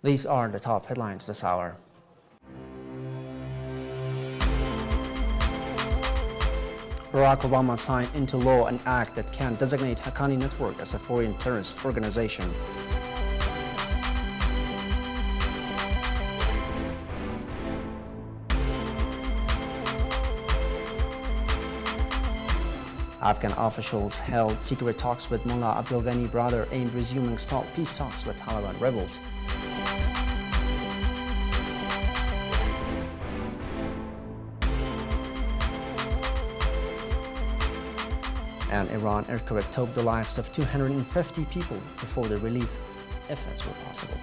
These are the top headlines this hour. Barack Obama signed into law an act that can designate Haqqani Network as a foreign terrorist organization. Afghan officials held secret talks with Mullah Abdul Ghani brother aimed resuming stalled peace talks with Taliban rebels. And Iran earthquake took the lives of 250 people before the relief efforts were possible.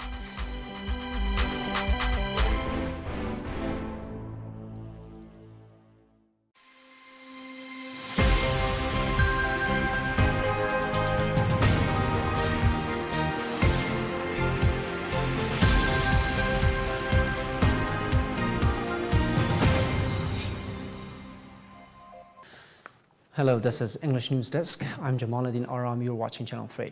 Hello, this is English News Desk. I'm Jamaluddin Aram. You're watching Channel 3.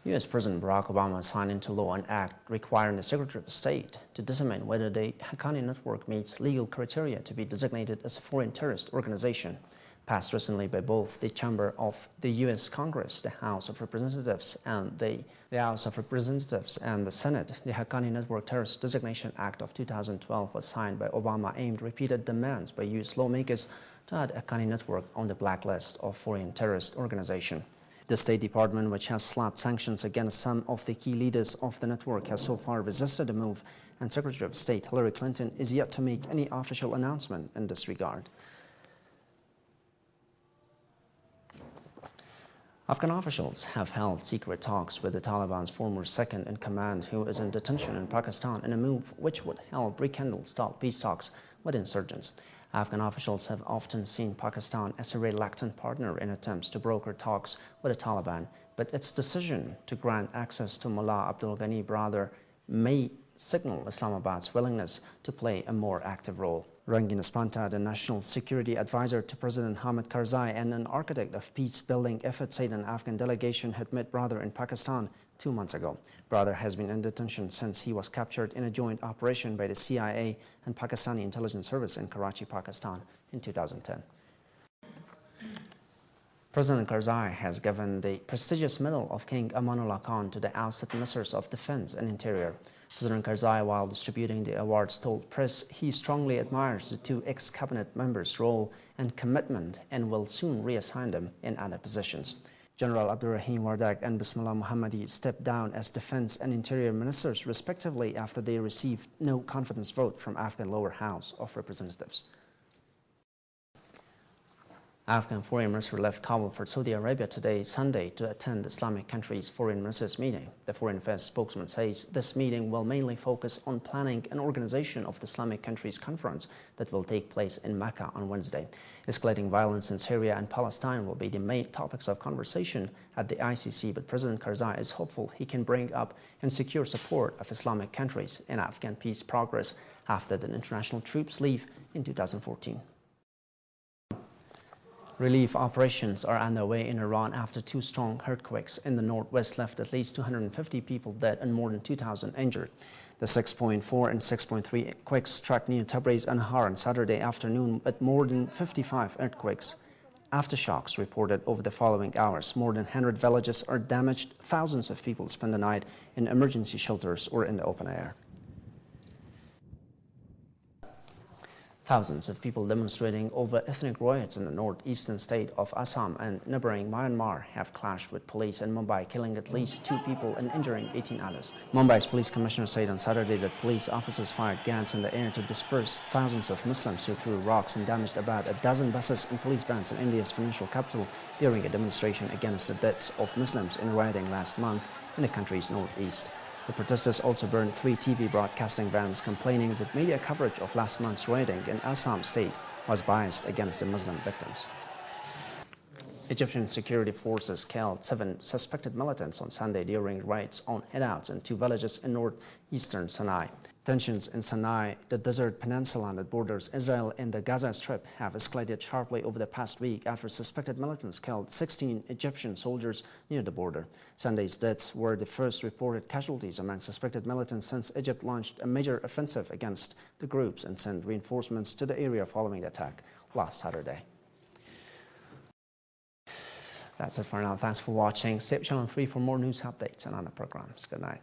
U.S. President Barack Obama signed into law an act requiring the Secretary of State to determine whether the Haqqani Network meets legal criteria to be designated as a foreign terrorist organization. Passed recently by both the Chamber of the U.S. Congress, the House of Representatives, and the Senate, the Haqqani Network Terrorist Designation Act of 2012 was signed by Obama, aimed repeated demands by U.S. lawmakers to add Haqqani Network on the blacklist of foreign terrorist organization. The State Department, which has slapped sanctions against some of the key leaders of the network, has so far resisted the move, and Secretary of State Hillary Clinton is yet to make any official announcement in this regard. Afghan officials have held secret talks with the Taliban's former second-in-command, who is in detention in Pakistan, in a move which would help rekindle stalled peace talks with insurgents. Afghan officials have often seen Pakistan as a reluctant partner in attempts to broker talks with the Taliban, but its decision to grant access to Mullah Abdul Ghani brother may signal Islamabad's willingness to play a more active role. Rangin Espanta, the National Security Advisor to President Hamid Karzai and an architect of peace-building efforts, said an Afghan delegation had met Brother in Pakistan 2 months ago. Brother has been in detention since he was captured in a joint operation by the CIA and Pakistani intelligence service in Karachi, Pakistan in 2010. President Karzai has given the prestigious Medal of King Amanullah Khan to the ousted Ministers of Defense and Interior. President Karzai, while distributing the awards, told press he strongly admires the two ex-cabinet members' role and commitment and will soon reassign them in other positions. General Abdurrahim Wardak and Bismillah Muhammadi stepped down as Defense and Interior Ministers respectively after they received no confidence vote from Afghan lower house of representatives. Afghan Foreign Minister left Kabul for Saudi Arabia today, Sunday, to attend the Islamic country's foreign ministers' meeting. The Foreign Affairs spokesman says this meeting will mainly focus on planning and organization of the Islamic country's conference that will take place in Mecca on Wednesday. Escalating violence in Syria and Palestine will be the main topics of conversation at the ICC, but President Karzai is hopeful he can bring up and secure support of Islamic countries in Afghan peace progress after the international troops leave in 2014. Relief operations are underway in Iran after two strong earthquakes in the northwest left at least 250 people dead and more than 2,000 injured. The 6.4 and 6.3 quakes struck near Tabriz and Nahar on Saturday afternoon, with more than 55 earthquakes. Aftershocks reported over the following hours. More than 100 villages are damaged. Thousands of people spend the night in emergency shelters or in the open air. Thousands of people demonstrating over ethnic riots in the northeastern state of Assam and neighboring Myanmar have clashed with police in Mumbai, killing at least 2 people and injuring 18 others. Mumbai's police commissioner said on Saturday that police officers fired guns in the air to disperse thousands of Muslims who threw rocks and damaged about a dozen buses and police vans in India's financial capital during a demonstration against the deaths of Muslims in rioting last month in the country's northeast. The protesters also burned 3 TV broadcasting vans, complaining that media coverage of last month's rioting in Assam state was biased against the Muslim victims. Egyptian security forces killed 7 suspected militants on Sunday during raids on hideouts in 2 villages in northeastern Sinai. Tensions in Sinai, the desert peninsula that borders Israel and the Gaza Strip, have escalated sharply over the past week after suspected militants killed 16 Egyptian soldiers near the border. Sunday's deaths were the first reported casualties among suspected militants since Egypt launched a major offensive against the groups and sent reinforcements to the area following the attack last Saturday. That's it for now. Thanks for watching. Stay Channel 3 for more news updates and other programs. Good night.